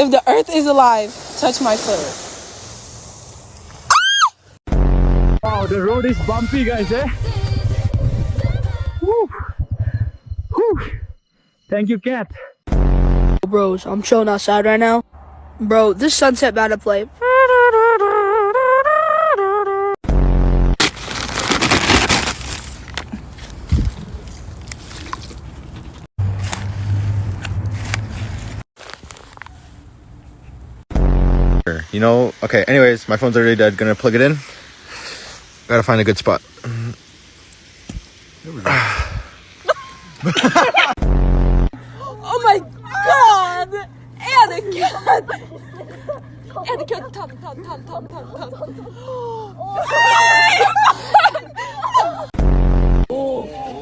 If the earth is alive, touch my foot. Wow, the road is bumpy, guys, eh? Woo. Woo. Thank you, Kat. Bros, I'm chilling outside right now. Bro, this sunset about to play. You know, okay, anyways, my phone's already dead. Gonna plug it in. Gotta find a good spot. Oh my god! Anakin! Anakin, tam.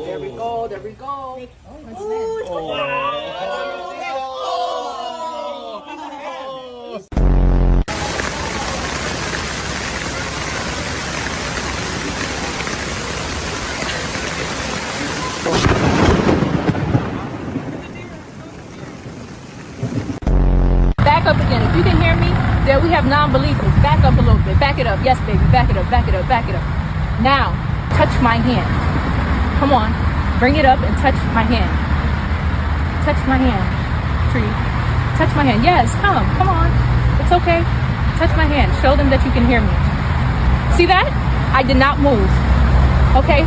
There we go. Back up again. If you can hear me, then we have non-believers. Back up a little bit. Back it up. Yes, baby. Back it up. Now, touch my hand. Come on. Bring it up and touch my hand. Touch my hand. Tree. Touch my hand. Yes, come on. It's okay. Touch my hand. Show them that you can hear me. See that? I did not move. Okay?